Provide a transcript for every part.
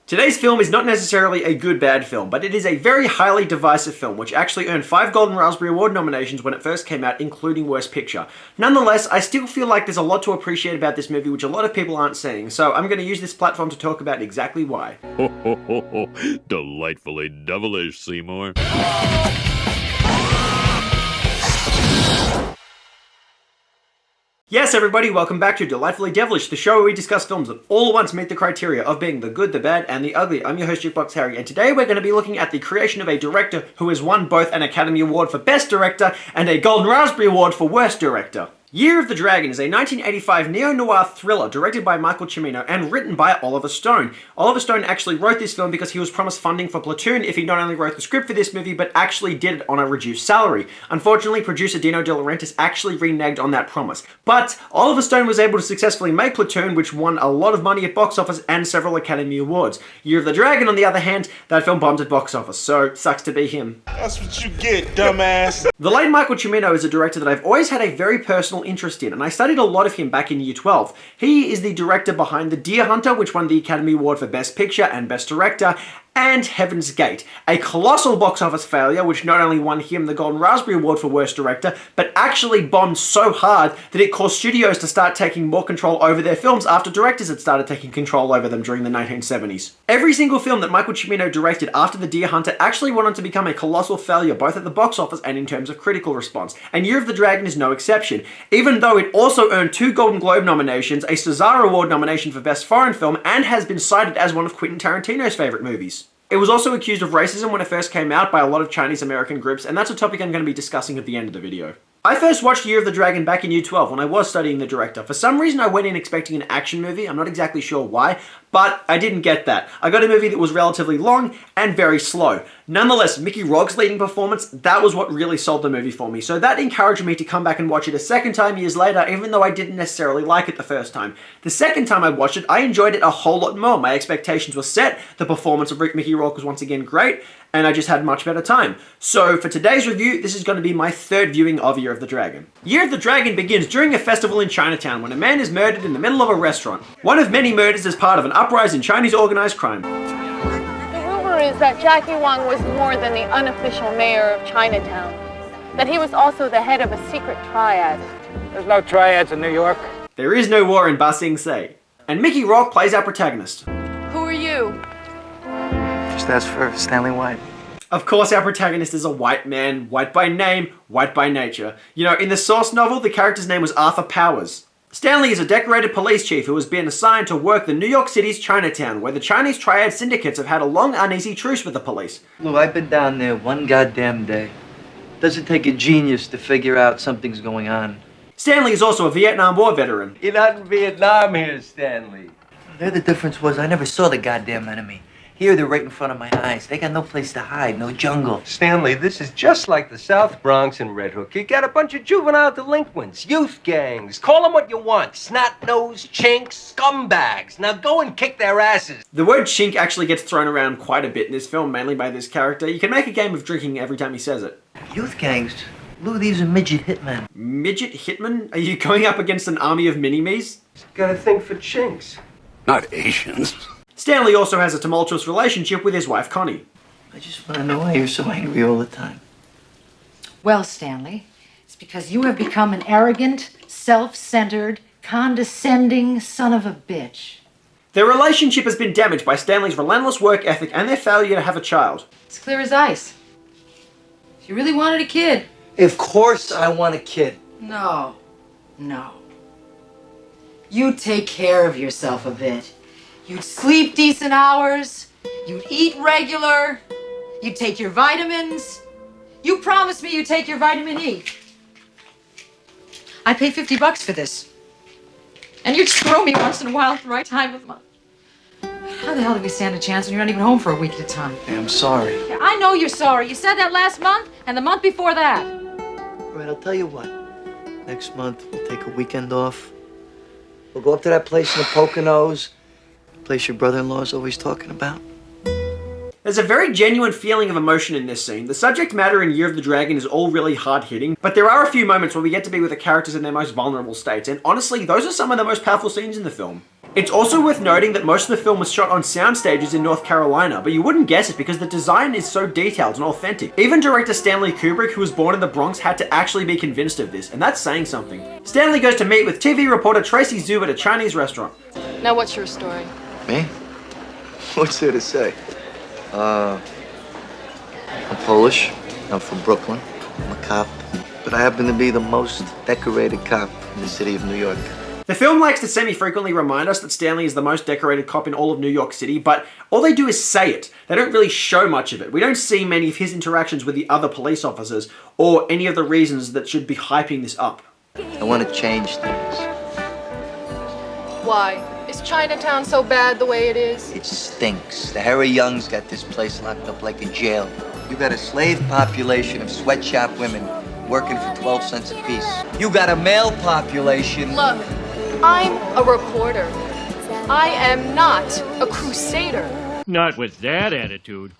Today's film is not necessarily a good-bad film, but it is a very highly divisive film, which actually earned 5 Golden Raspberry Award nominations when it first came out, including Worst Picture. Nonetheless, I still feel like there's a lot to appreciate about this movie, which a lot of people aren't seeing, so I'm going to use this platform to talk about exactly why. Ho ho ho ho! Delightfully devilish, Seymour. Yes, everybody, welcome back to Delightfully Devilish, the show where we discuss films that all at once meet the criteria of being the good, the bad, and the ugly. I'm your host, Jukebox Harry, and today we're going to be looking at the creation of a director who has won both an Academy Award for Best Director and a Golden Raspberry Award for Worst Director. Year of the Dragon is a 1985 neo-noir thriller directed by Michael Cimino and written by Oliver Stone. Oliver Stone actually wrote this film because he was promised funding for Platoon if he not only wrote the script for this movie, but actually did it on a reduced salary. Unfortunately, producer Dino De Laurentiis actually reneged on that promise. But Oliver Stone was able to successfully make Platoon, which won a lot of money at box office and several Academy Awards. Year of the Dragon, on the other hand, that film bombed at box office, so sucks to be him. That's what you get, dumbass. The late Michael Cimino is a director that I've always had a very personal interest in, and I studied a lot of him back in year 12. He is the director behind The Deer Hunter, which won the Academy Award for Best Picture and Best Director, and Heaven's Gate, a colossal box office failure which not only won him the Golden Raspberry Award for Worst Director, but actually bombed so hard that it caused studios to start taking more control over their films after directors had started taking control over them during the 1970s. Every single film that Michael Cimino directed after The Deer Hunter actually went on to become a colossal failure, both at the box office and in terms of critical response, and Year of the Dragon is no exception, even though it also earned 2 Golden Globe nominations, a César Award nomination for Best Foreign Film, and has been cited as one of Quentin Tarantino's favourite movies. It was also accused of racism when it first came out by a lot of Chinese American groups, and that's a topic I'm going to be discussing at the end of the video. I first watched Year of the Dragon back in year 12 when I was studying the director. For some reason I went in expecting an action movie, I'm not exactly sure why, but I didn't get that. I got a movie that was relatively long and very slow. Nonetheless, Mickey Rourke's leading performance, that was what really sold the movie for me, so that encouraged me to come back and watch it a second time years later, even though I didn't necessarily like it the first time. The second time I watched it, I enjoyed it a whole lot more. My expectations were set, the performance of Mickey Rourke was once again great, and I just had much better time. So for today's review, this is going to be my third viewing of Year of the Dragon. Year of the Dragon begins during a festival in Chinatown when a man is murdered in the middle of a restaurant. One of many murders as part of an uprising in Chinese organized crime. The rumor is that Jackie Wang was more than the unofficial mayor of Chinatown, that he was also the head of a secret triad. There's no triads in New York. There is no war in Ba Sing Se. And Mickey Rourke plays our protagonist. Who are you? Just ask for Stanley White. Of course our protagonist is a white man, white by name, white by nature. You know, in the source novel, the character's name was Arthur Powers. Stanley is a decorated police chief who has been assigned to work the New York City's Chinatown, where the Chinese triad syndicates have had a long, uneasy truce with the police. Lou, I've been down there one goddamn day. Doesn't take a genius to figure out something's going on. Stanley is also a Vietnam War veteran. You're not in Vietnam here, Stanley. There the difference was I never saw the goddamn enemy. Here they're right in front of my eyes. They got no place to hide, no jungle. Stanley, this is just like the South Bronx and Red Hook. You got a bunch of juvenile delinquents, youth gangs. Call them what you want. Snot-nosed, chinks, scumbags. Now go and kick their asses. The word chink actually gets thrown around quite a bit in this film, mainly by this character. You can make a game of drinking every time he says it. Youth gangs? Lou, these are midget hitmen. Midget hitmen? Are you going up against an army of mini-me's? Got a thing for chinks. Not Asians. Stanley also has a tumultuous relationship with his wife, Connie. I just want to know why you're so angry all the time. Well, Stanley, it's because you have become an arrogant, self-centered, condescending son of a bitch. Their relationship has been damaged by Stanley's relentless work ethic and their failure to have a child. It's clear as ice. If you really wanted a kid. Of course I want a kid. No. You take care of yourself a bit. You'd sleep decent hours. You'd eat regular. You'd take your vitamins. You promised me you'd take your vitamin E. I pay $50 for this. And you'd throw me once in a while at the right time of month. How the hell do we stand a chance when you're not even home for a week at a time? Hey, I'm sorry. Yeah, I know you're sorry. You said that last month and the month before that. All right, I'll tell you what. Next month, we'll take a weekend off. We'll go up to that place in the Poconos. Place your brother-in-law is always talking about. There's a very genuine feeling of emotion in this scene. The subject matter in Year of the Dragon is all really hard-hitting, but there are a few moments where we get to be with the characters in their most vulnerable states, and honestly, those are some of the most powerful scenes in the film. It's also worth noting that most of the film was shot on sound stages in North Carolina, but you wouldn't guess it because the design is so detailed and authentic. Even director Stanley Kubrick, who was born in the Bronx, had to actually be convinced of this, and that's saying something. Stanley goes to meet with TV reporter Tracy Zhu at a Chinese restaurant. Now, what's your story? Me? What's there to say? I'm Polish. I'm from Brooklyn. I'm a cop. But I happen to be the most decorated cop in the city of New York. The film likes to semi-frequently remind us that Stanley is the most decorated cop in all of New York City, but all they do is say it. They don't really show much of it. We don't see many of his interactions with the other police officers, or any of the reasons that should be hyping this up. I want to change things. Why? Is Chinatown so bad the way it is? It stinks. The Harry Youngs got this place locked up like a jail. You got a slave population of sweatshop women working for 12 cents a piece. You got a male population. Look, I'm a reporter. I am not a crusader. Not with that attitude.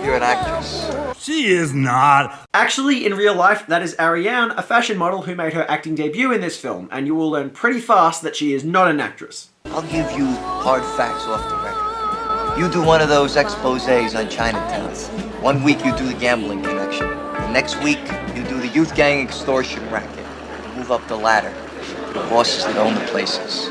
You're an actress. She is not. Actually, in real life, that is Ariane, a fashion model who made her acting debut in this film, and you will learn pretty fast that she is not an actress. I'll give you hard facts off the record. You do one of those exposés on Chinatown. 1 week you do the gambling connection. The next week you do the youth gang extortion racket. You move up the ladder to the bosses that own the places.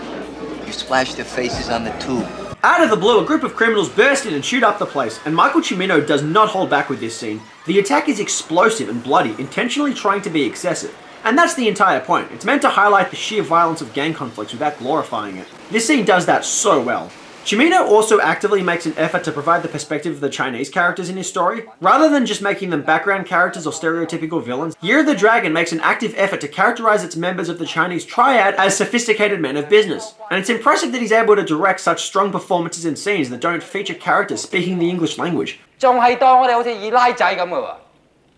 You splash their faces on the tube. Out of the blue, a group of criminals burst in and shoot up the place, and Michael Cimino does not hold back with this scene. The attack is explosive and bloody, intentionally trying to be excessive. And that's the entire point. It's meant to highlight the sheer violence of gang conflicts without glorifying it. This scene does that so well. Cimino also actively makes an effort to provide the perspective of the Chinese characters in his story. Rather than just making them background characters or stereotypical villains, Year of the Dragon makes an active effort to characterize its members of the Chinese triad as sophisticated men of business. And it's impressive that he's able to direct such strong performances in scenes that don't feature characters speaking the English language. 仲係當我哋好似二奶仔咁嘅喎，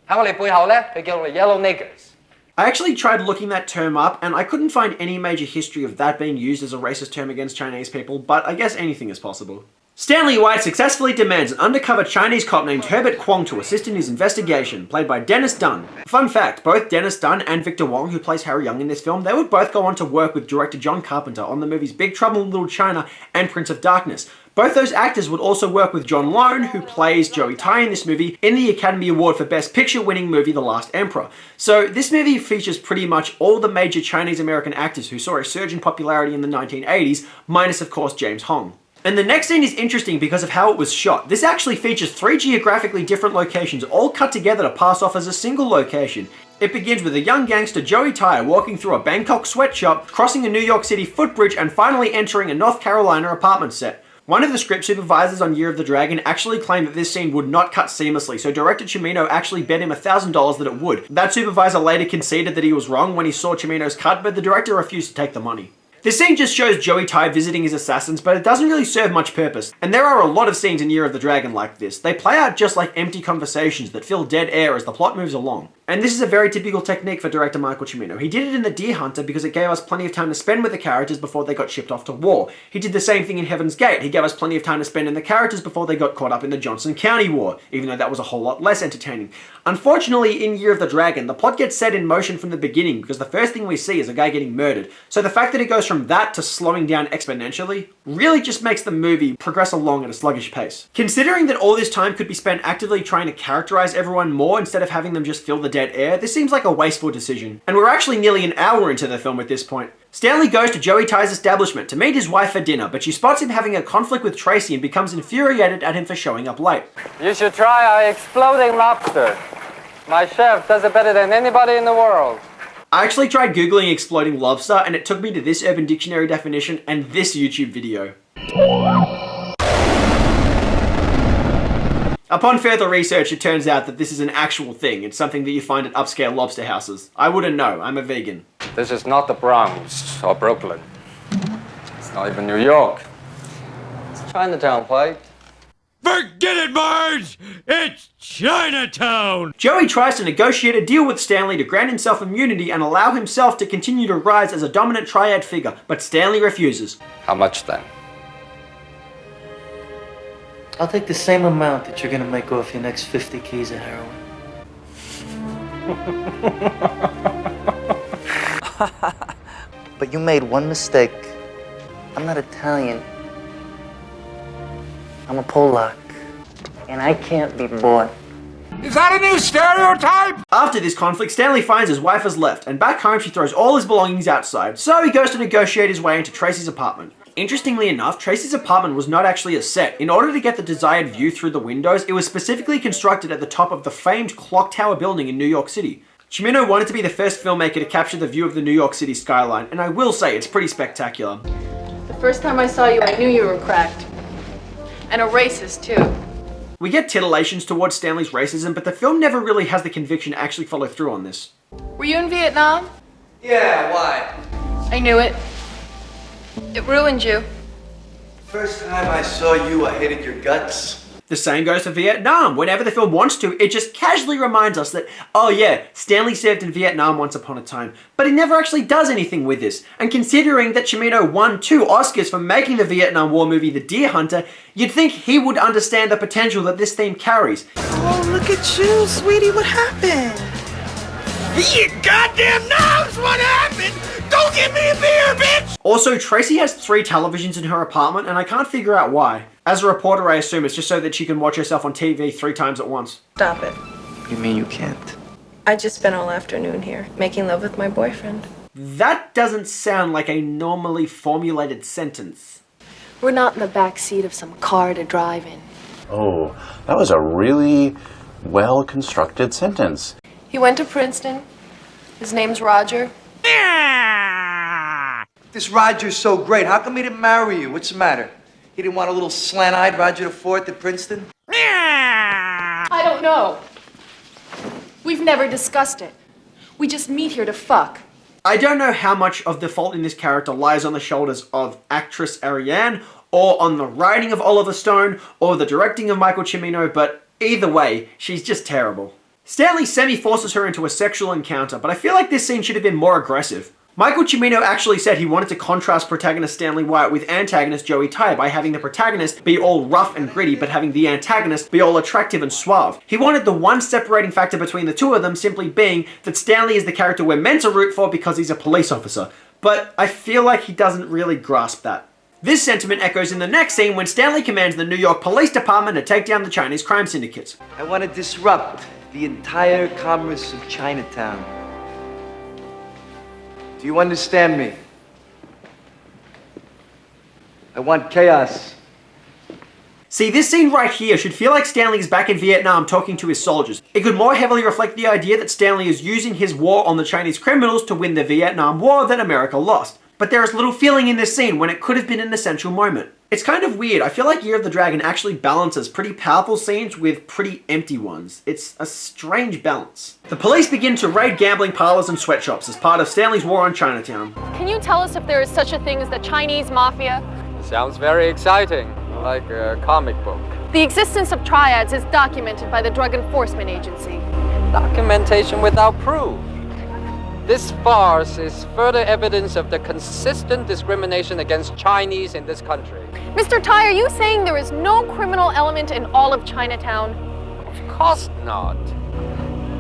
喺我哋背後咧，佢叫我哋 yellow niggers。 I actually tried looking that term up, and I couldn't find any major history of that being used as a racist term against Chinese people, but I guess anything is possible. Stanley White successfully demands an undercover Chinese cop named Herbert Kwong to assist in his investigation, played by Dennis Dun. Fun fact, both Dennis Dun and Victor Wong, who plays Harry Young in this film, they would both go on to work with director John Carpenter on the movies Big Trouble in Little China and Prince of Darkness. Both those actors would also work with John Lone, who plays Joey Tai in this movie, in the Academy Award for Best Picture winning movie The Last Emperor. So this movie features pretty much all the major Chinese American actors who saw a surge in popularity in the 1980s, minus of course James Hong. And the next scene is interesting because of how it was shot. This actually features 3 geographically different locations all cut together to pass off as a single location. It begins with a young gangster, Joey Tai, walking through a Bangkok sweatshop, crossing a New York City footbridge, and finally entering a North Carolina apartment set. One of the script supervisors on Year of the Dragon actually claimed that this scene would not cut seamlessly, so director Cimino actually bet him $1,000 that it would. That supervisor later conceded that he was wrong when he saw Cimino's cut, but the director refused to take the money. This scene just shows Joey Tai visiting his assassins, but it doesn't really serve much purpose. And there are a lot of scenes in Year of the Dragon like this. They play out just like empty conversations that fill dead air as the plot moves along. And this is a very typical technique for director Michael Cimino. He did it in The Deer Hunter because it gave us plenty of time to spend with the characters before they got shipped off to war. He did the same thing in Heaven's Gate. He gave us plenty of time to spend in the characters before they got caught up in the Johnson County War, even though that was a whole lot less entertaining. Unfortunately, in Year of the Dragon, the plot gets set in motion from the beginning because the first thing we see is a guy getting murdered. So the fact that it goes from that to slowing down exponentially really just makes the movie progress along at a sluggish pace. Considering that all this time could be spent actively trying to characterize everyone more instead of having them just fill the dead air, this seems like a wasteful decision. And we're actually nearly an hour into the film at this point. Stanley goes to Joey Tai's establishment to meet his wife for dinner, but she spots him having a conflict with Tracy and becomes infuriated at him for showing up late. You should try our exploding lobster. My chef does it better than anybody in the world. I actually tried Googling exploding lobster and it took me to this Urban Dictionary definition and this YouTube video. Upon further research, it turns out that this is an actual thing. It's something that you find at upscale lobster houses. I wouldn't know, I'm a vegan. This is not the Bronx or Brooklyn. It's not even New York. It's Chinatown, Pike. Forget it, Marge! It's Chinatown! Joey tries to negotiate a deal with Stanley to grant himself immunity and allow himself to continue to rise as a dominant triad figure, but Stanley refuses. How much then? I'll take the same amount that you're gonna make off your next 50 keys of heroin. But you made one mistake I'm not Italian. I'm a Polak. And I can't be bought. Is that a new stereotype? After this conflict, Stanley finds his wife has left, and back home she throws all his belongings outside, so he goes to negotiate his way into Tracy's apartment. Interestingly enough, Tracy's apartment was not actually a set. In order to get the desired view through the windows, it was specifically constructed at the top of the famed Clock Tower building in New York City. Cimino wanted to be the first filmmaker to capture the view of the New York City skyline, and I will say it's pretty spectacular. The first time I saw you, I knew you were cracked. And a racist, too. We get titillations towards Stanley's racism, but the film never really has the conviction to actually follow through on this. Were you in Vietnam? Yeah, why? I knew it. It ruined you. First time I saw you, I hated your guts. The same goes for Vietnam. Whenever the film wants to, it just casually reminds us that, oh yeah, Stanley served in Vietnam once upon a time, but he never actually does anything with this. And considering that Cimino won 2 Oscars for making the Vietnam War movie The Deer Hunter, you'd think he would understand the potential that this theme carries. Oh, look at you, sweetie, what happened? He goddamn knows what happened! Go get me a beer, bitch! Also, Tracy has 3 televisions in her apartment, and I can't figure out why. As a reporter, I assume it's just so that she can watch herself on TV 3 times at once. Stop it. You mean you can't? I just spent all afternoon here, making love with my boyfriend. That doesn't sound like a normally formulated sentence. We're not in the back seat of some car to drive in. Oh, that was a really well-constructed sentence. He went to Princeton. His name's Roger. This Roger's so great. How come he didn't marry you? What's the matter? He didn't want a little slant-eyed Roger IV at Princeton? I don't know. We've never discussed it. We just meet here to fuck. I don't know how much of the fault in this character lies on the shoulders of actress Ariane, or on the writing of Oliver Stone, or the directing of Michael Cimino, but either way, she's just terrible. Stanley semi-forces her into a sexual encounter, but I feel like this scene should have been more aggressive. Michael Cimino actually said he wanted to contrast protagonist Stanley Wyatt with antagonist Joey Ty by having the protagonist be all rough and gritty, but having the antagonist be all attractive and suave. He wanted the one separating factor between the two of them simply being that Stanley is the character we're meant to root for because he's a police officer. But I feel like he doesn't really grasp that. This sentiment echoes in the next scene when Stanley commands the New York Police Department to take down the Chinese crime syndicates. I want to disrupt the entire commerce of Chinatown. Do you understand me? I want chaos. See, this scene right here should feel like Stanley is back in Vietnam talking to his soldiers. It could more heavily reflect the idea that Stanley is using his war on the Chinese criminals to win the Vietnam War that America lost. But there is little feeling in this scene when it could have been an essential moment. It's kind of weird. I feel like Year of the Dragon actually balances pretty powerful scenes with pretty empty ones. It's a strange balance. The police begin to raid gambling parlors and sweatshops as part of Stanley's war on Chinatown. Can you tell us if there is such a thing as the Chinese mafia? Sounds very exciting, like a comic book. The existence of triads is documented by the Drug Enforcement Agency. Documentation without proof. This farce is further evidence of the consistent discrimination against Chinese in this country. Mr. Tai, are you saying there is no criminal element in all of Chinatown? Of course not.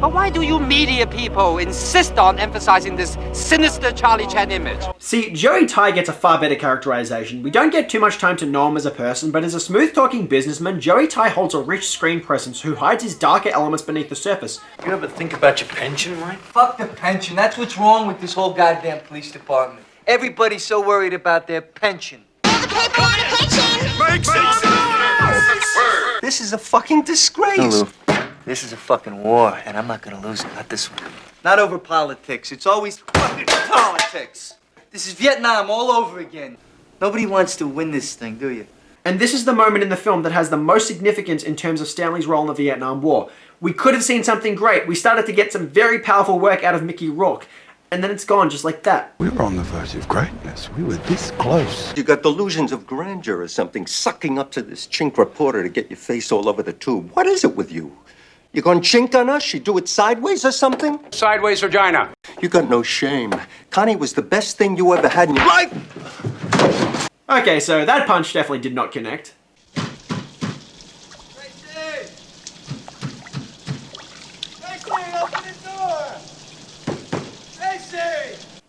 But why do you media people insist on emphasizing this sinister Charlie Chan image? See, Joey Tai gets a far better characterization. We don't get too much time to know him as a person, but as a smooth-talking businessman, Joey Tai holds a rich screen presence who hides his darker elements beneath the surface. You ever think about your pension, Mike? Fuck the pension. That's what's wrong with this whole goddamn police department. Everybody's so worried about their pension. Make sense! This is a fucking disgrace. Lulu, this is a fucking war, and I'm not gonna lose it. Not this one. Not over politics. It's always fucking politics. This is Vietnam all over again. Nobody wants to win this thing, do you? And this is the moment in the film that has the most significance in terms of Stanley's role in the Vietnam War. We could have seen something great. We started to get some very powerful work out of Mickey Rourke. And then it's gone just like that. We were on the verge of greatness. We were this close. You got delusions of grandeur or something, sucking up to this chink reporter to get your face all over the tube. What is it with you? You gonna chink on us? You do it sideways or something? Sideways vagina. You got no shame. Connie was the best thing you ever had in your life. Okay, so that punch definitely did not connect.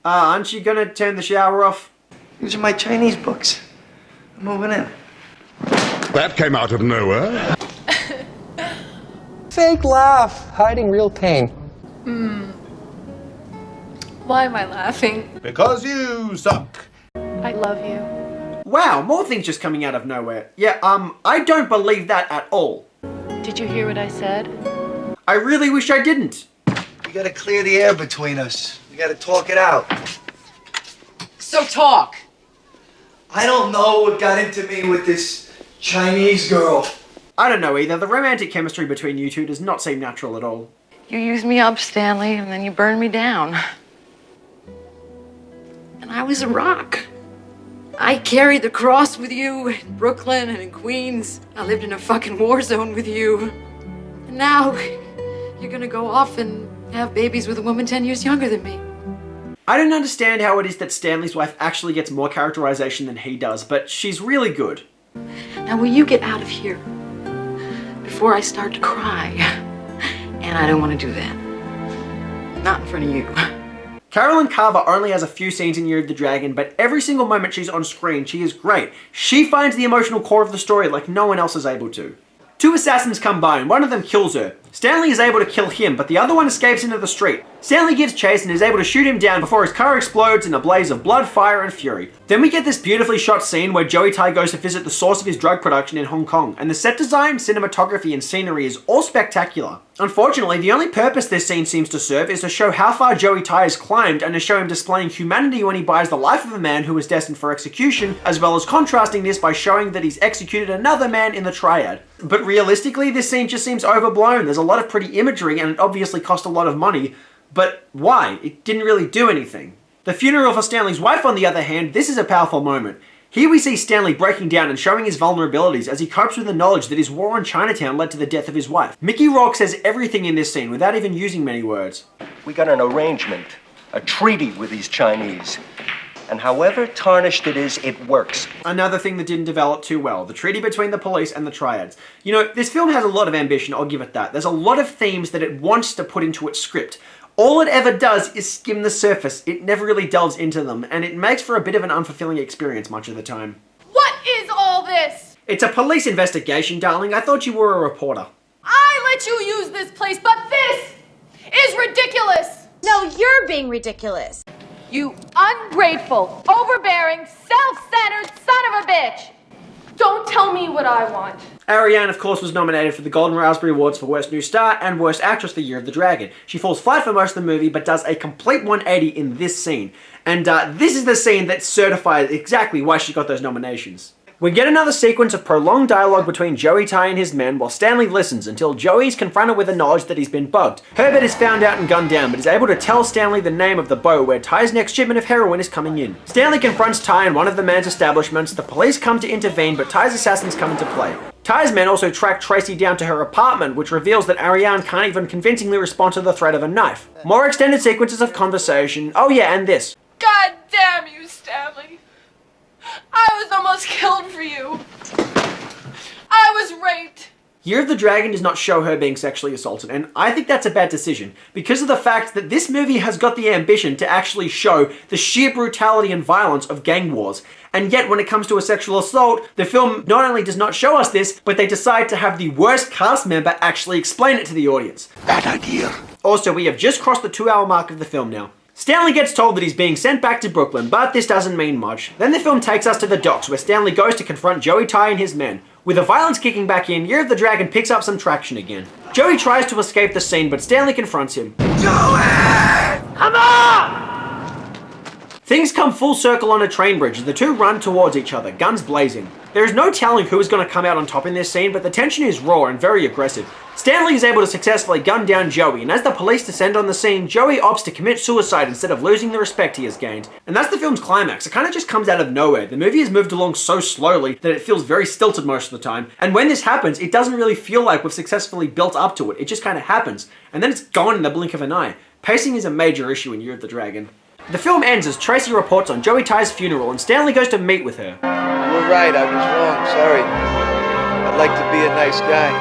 Aren't you gonna turn the shower off? These are my Chinese books. I'm moving in. That came out of nowhere. Fake laugh, hiding real pain. Why am I laughing? Because you suck. I love you. Wow, more things just coming out of nowhere. Yeah, I don't believe that at all. Did you hear what I said? I really wish I didn't. We gotta clear the air between us. We gotta talk it out. So talk. I don't know what got into me with this Chinese girl. I don't know either. The romantic chemistry between you two does not seem natural at all. You used me up, Stanley, and then you burned me down. And I was a rock. I carried the cross with you in Brooklyn and in Queens. I lived in a fucking war zone with you. And now you're gonna go off and have babies with a woman 10 years younger than me. I don't understand how it is that Stanley's wife actually gets more characterization than he does, but she's really good. Now will you get out of here before I start to cry? And I don't want to do that. Not in front of you. Carolyn Carver only has a few scenes in Year of the Dragon, but every single moment she's on screen, she is great. She finds the emotional core of the story like no one else is able to. Two assassins come by and one of them kills her. Stanley is able to kill him, but the other one escapes into the street. Stanley gives chase and is able to shoot him down before his car explodes in a blaze of blood, fire, and fury. Then we get this beautifully shot scene where Joey Tai goes to visit the source of his drug production in Hong Kong, and the set design, cinematography, and scenery is all spectacular. Unfortunately, the only purpose this scene seems to serve is to show how far Joey Tai has climbed and to show him displaying humanity when he buys the life of a man who was destined for execution, as well as contrasting this by showing that he's executed another man in the triad. But realistically, this scene just seems overblown. There's a lot of pretty imagery and it obviously cost a lot of money, but why? It didn't really do anything. The funeral for Stanley's wife, on the other hand, this is a powerful moment. Here we see Stanley breaking down and showing his vulnerabilities as he copes with the knowledge that his war on Chinatown led to the death of his wife. Mickey Rourke says everything in this scene without even using many words. We got an arrangement, a treaty with these Chinese. And however tarnished it is, it works. Another thing that didn't develop too well, the treaty between the police and the triads. You know, this film has a lot of ambition, I'll give it that. There's a lot of themes that it wants to put into its script. All it ever does is skim the surface. It never really delves into them, and it makes for a bit of an unfulfilling experience much of the time. What is all this? It's a police investigation, darling. I thought you were a reporter. I let you use this place, but this is ridiculous! No, you're being ridiculous. You ungrateful, overbearing, self-centered son of a bitch! Don't tell me what I want. Ariane, of course, was nominated for the Golden Raspberry Awards for Worst New Star and Worst Actress for Year of the Dragon. She falls flat for most of the movie, but does a complete 180 in this scene. And this is the scene that certifies exactly why she got those nominations. We get another sequence of prolonged dialogue between Joey Tai and his men while Stanley listens until Joey is confronted with the knowledge that he's been bugged. Herbert is found out and gunned down, but is able to tell Stanley the name of the bow where Ty's next shipment of heroin is coming in. Stanley confronts Ty in one of the man's establishments, the police come to intervene, but Ty's assassins come into play. Ty's men also track Tracy down to her apartment, which reveals that Ariane can't even convincingly respond to the threat of a knife. More extended sequences of conversation. Oh yeah, and this. God damn you, Stanley. I was almost killed for you. I was raped. Year of the Dragon does not show her being sexually assaulted, and I think that's a bad decision, because of the fact that this movie has got the ambition to actually show the sheer brutality and violence of gang wars, and yet when it comes to a sexual assault, the film not only does not show us this, but they decide to have the worst cast member actually explain it to the audience. Bad idea. Also, we have just crossed the 2-hour mark of the film now. Stanley gets told that he's being sent back to Brooklyn, but this doesn't mean much. Then the film takes us to the docks, where Stanley goes to confront Joey Tai and his men. With the violence kicking back in, Year of the Dragon picks up some traction again. Joey tries to escape the scene, but Stanley confronts him. Joey! Come on! Things come full circle on a train bridge as the two run towards each other, guns blazing. There is no telling who is going to come out on top in this scene, but the tension is raw and very aggressive. Stanley is able to successfully gun down Joey, and as the police descend on the scene, Joey opts to commit suicide instead of losing the respect he has gained. And that's the film's climax. It kind of just comes out of nowhere. The movie has moved along so slowly that it feels very stilted most of the time, and when this happens, it doesn't really feel like we've successfully built up to it. It just kind of happens, and then it's gone in the blink of an eye. Pacing is a major issue in Year of the Dragon. The film ends as Tracy reports on Joey Ty's funeral, and Stanley goes to meet with her. You were right, I was wrong, sorry. I'd like to be a nice guy.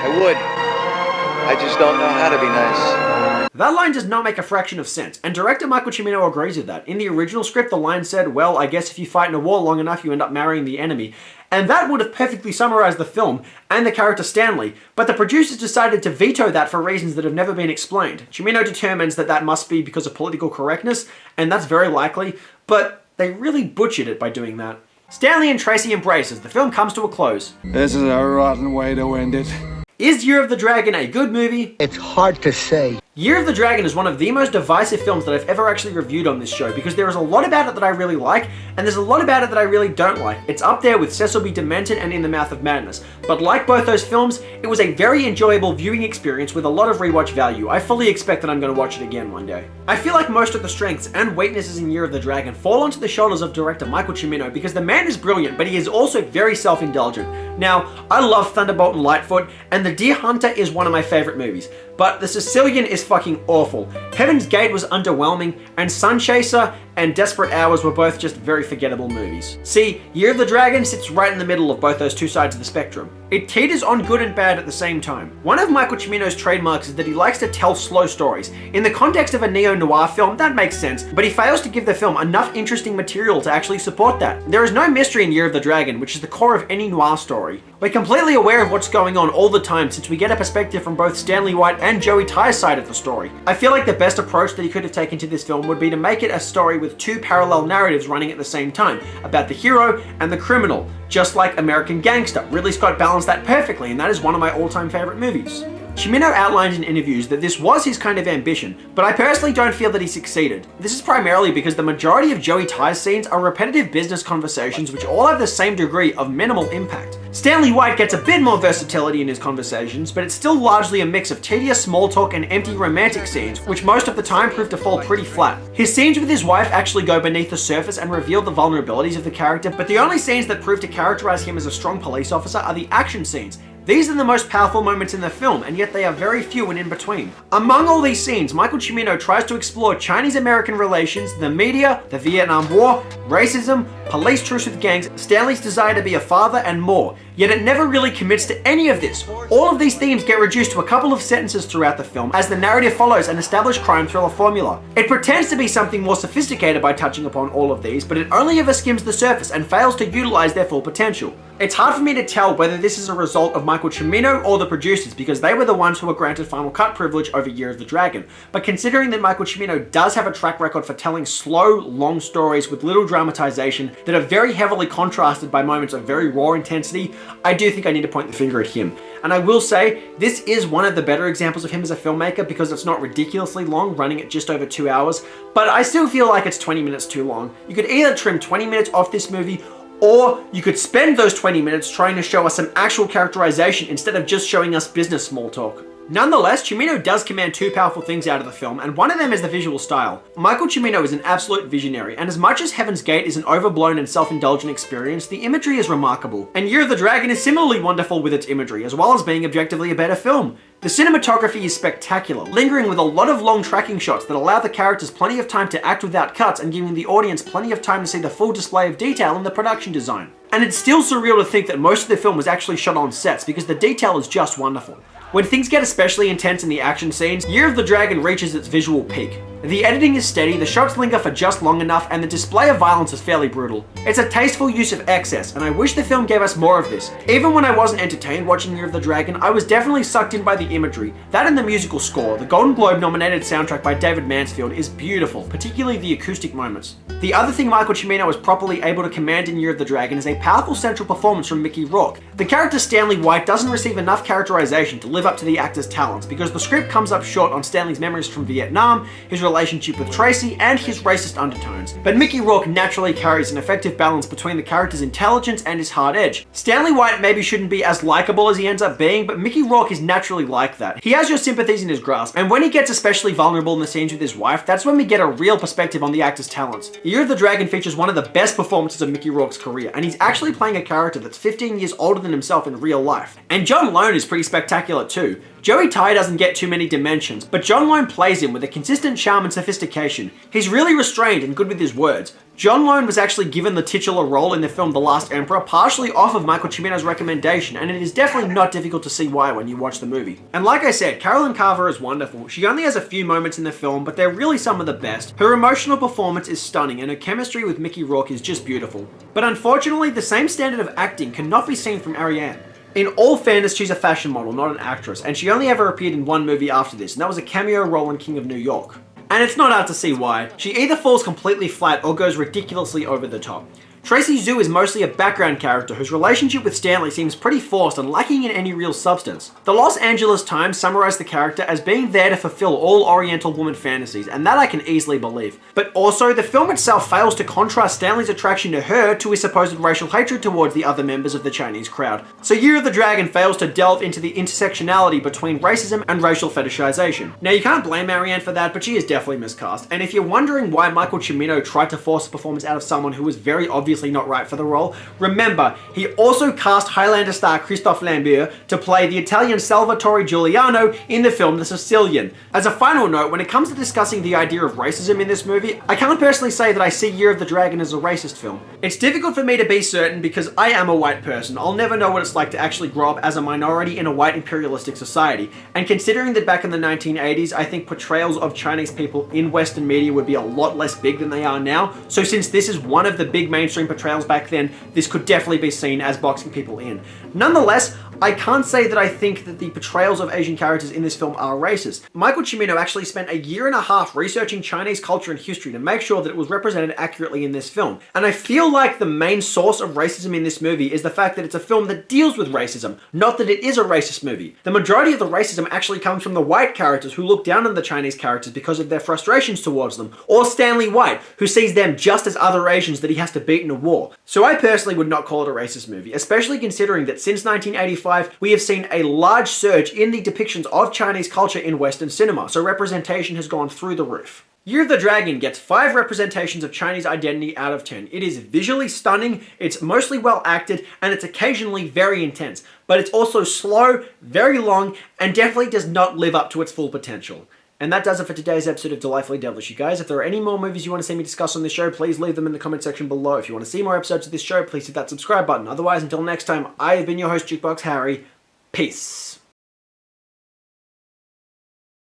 I would. I just don't know how to be nice. That line does not make a fraction of sense, and director Michael Cimino agrees with that. In the original script, the line said, well, I guess if you fight in a war long enough, you end up marrying the enemy. And that would have perfectly summarized the film and the character Stanley, but the producers decided to veto that for reasons that have never been explained. Cimino determines that that must be because of political correctness, and that's very likely, but they really butchered it by doing that. Stanley and Tracy embrace as the film comes to a close. This is a rotten way to end it. Is Year of the Dragon a good movie? It's hard to say. Year of the Dragon is one of the most divisive films that I've ever actually reviewed on this show because there is a lot about it that I really like, and there's a lot about it that I really don't like. It's up there with Cecil B. Demented and In the Mouth of Madness, but like both those films, it was a very enjoyable viewing experience with a lot of rewatch value. I fully expect that I'm going to watch it again one day. I feel like most of the strengths and weaknesses in Year of the Dragon fall onto the shoulders of director Michael Cimino because the man is brilliant, but he is also very self-indulgent. Now, I love Thunderbolt and Lightfoot, and The Deer Hunter is one of my favorite movies, but The Sicilian is fucking awful. Heaven's Gate was underwhelming, and Sunchaser and Desperate Hours were both just very forgettable movies. See, Year of the Dragon sits right in the middle of both those two sides of the spectrum. It teeters on good and bad at the same time. One of Michael Cimino's trademarks is that he likes to tell slow stories. In the context of a neo-noir film, that makes sense, but he fails to give the film enough interesting material to actually support that. There is no mystery in Year of the Dragon, which is the core of any noir story. We're completely aware of what's going on all the time since we get a perspective from both Stanley White and Joey Tyer's side of the story. I feel like the best approach that he could have taken to this film would be to make it a story with two parallel narratives running at the same time, about the hero and the criminal, just like American Gangster. Ridley Scott balanced that perfectly, and that is one of my all-time favorite movies. Cimino outlined in interviews that this was his kind of ambition, but I personally don't feel that he succeeded. This is primarily because the majority of Joey Tyer's scenes are repetitive business conversations which all have the same degree of minimal impact. Stanley White gets a bit more versatility in his conversations, but it's still largely a mix of tedious small talk and empty romantic scenes, which most of the time prove to fall pretty flat. His scenes with his wife actually go beneath the surface and reveal the vulnerabilities of the character, but the only scenes that prove to characterize him as a strong police officer are the action scenes. These are the most powerful moments in the film, and yet they are very few and in between. Among all these scenes, Michael Cimino tries to explore Chinese-American relations, the media, the Vietnam War, racism, police truce with gangs, Stanley's desire to be a father, and more. Yet it never really commits to any of this. All of these themes get reduced to a couple of sentences throughout the film as the narrative follows an established crime thriller formula. It pretends to be something more sophisticated by touching upon all of these, but it only ever skims the surface and fails to utilize their full potential. It's hard for me to tell whether this is a result of Michael Cimino or the producers because they were the ones who were granted final cut privilege over Year of the Dragon. But considering that Michael Cimino does have a track record for telling slow, long stories with little dramatization that are very heavily contrasted by moments of very raw intensity, I do think I need to point the finger at him. And I will say, this is one of the better examples of him as a filmmaker because it's not ridiculously long, running at just over 2 hours, but I still feel like it's 20 minutes too long. You could either trim 20 minutes off this movie, or you could spend those 20 minutes trying to show us some actual characterization instead of just showing us business small talk. Nonetheless, Cimino does command two powerful things out of the film, and one of them is the visual style. Michael Cimino is an absolute visionary, and as much as Heaven's Gate is an overblown and self-indulgent experience, the imagery is remarkable. And Year of the Dragon is similarly wonderful with its imagery, as well as being objectively a better film. The cinematography is spectacular, lingering with a lot of long tracking shots that allow the characters plenty of time to act without cuts and giving the audience plenty of time to see the full display of detail in the production design. And it's still surreal to think that most of the film was actually shot on sets because the detail is just wonderful. When things get especially intense in the action scenes, Year of the Dragon reaches its visual peak. The editing is steady, the shots linger for just long enough, and the display of violence is fairly brutal. It's a tasteful use of excess, and I wish the film gave us more of this. Even when I wasn't entertained watching Year of the Dragon, I was definitely sucked in by the imagery. That and the musical score. The Golden Globe nominated soundtrack by David Mansfield is beautiful, particularly the acoustic moments. The other thing Michael Cimino was properly able to command in Year of the Dragon is a powerful central performance from Mickey Rourke. The character Stanley White doesn't receive enough characterization to live up to the actor's talents because the script comes up short on Stanley's memories from Vietnam, his relationship with Tracy, and his racist undertones. But Mickey Rourke naturally carries an effective balance between the character's intelligence and his hard edge. Stanley White maybe shouldn't be as likable as he ends up being, but Mickey Rourke is naturally like that. He has your sympathies in his grasp, and when he gets especially vulnerable in the scenes with his wife, that's when we get a real perspective on the actor's talents. Year of the Dragon features one of the best performances of Mickey Rourke's career, and he's actually playing a character that's 15 years older than himself in real life. And John Lone is pretty spectacular too. Joey Tye doesn't get too many dimensions, but John Lone plays him with a consistent charm charm and sophistication. He's really restrained and good with his words. John Lone was actually given the titular role in the film The Last Emperor, partially off of Michael Cimino's recommendation, and it is definitely not difficult to see why when you watch the movie. And like I said, Carolyn Carver is wonderful. She only has a few moments in the film, but they're really some of the best. Her emotional performance is stunning, and her chemistry with Mickey Rourke is just beautiful. But unfortunately, the same standard of acting cannot be seen from Ariane. In all fairness, she's a fashion model, not an actress, and she only ever appeared in one movie after this, and that was a cameo role in King of New York. And it's not hard to see why. She either falls completely flat or goes ridiculously over the top. Tracy Zhu is mostly a background character whose relationship with Stanley seems pretty forced and lacking in any real substance. The Los Angeles Times summarized the character as being there to fulfill all Oriental woman fantasies, and that I can easily believe. But also, the film itself fails to contrast Stanley's attraction to her to his supposed racial hatred towards the other members of the Chinese crowd. So Year of the Dragon fails to delve into the intersectionality between racism and racial fetishization. Now, you can't blame Marianne for that, but she is definitely miscast. And if you're wondering why Michael Cimino tried to force a performance out of someone who was very obviously not right for the role, remember, he also cast Highlander star Christophe Lambert to play the Italian Salvatore Giuliano in the film The Sicilian. As a final note, when it comes to discussing the idea of racism in this movie, I can't personally say that I see Year of the Dragon as a racist film. It's difficult for me to be certain because I am a white person. I'll never know what it's like to actually grow up as a minority in a white imperialistic society. And considering that back in the 1980s, I think portrayals of Chinese people in Western media would be a lot less big than they are now. So since this is one of the big mainstream portrayals back then, this could definitely be seen as boxing people in. Nonetheless, I can't say that I think that the portrayals of Asian characters in this film are racist. Michael Cimino actually spent a year and a half researching Chinese culture and history to make sure that it was represented accurately in this film. And I feel like the main source of racism in this movie is the fact that it's a film that deals with racism, not that it is a racist movie. The majority of the racism actually comes from the white characters who look down on the Chinese characters because of their frustrations towards them, or Stanley White, who sees them just as other Asians that he has to beat in a war. So I personally would not call it a racist movie, especially considering that since 1985, we have seen a large surge in the depictions of Chinese culture in Western cinema, so representation has gone through the roof. Year of the Dragon gets 5 representations of Chinese identity out of 10. It is visually stunning, it's mostly well acted, and it's occasionally very intense, but it's also slow, very long, and definitely does not live up to its full potential. And that does it for today's episode of Delightfully Devilish, you guys. If there are any more movies you want to see me discuss on this show, please leave them in the comment section below. If you want to see more episodes of this show, please hit that subscribe button. Otherwise, until next time, I have been your host, Jukebox Harry. Peace.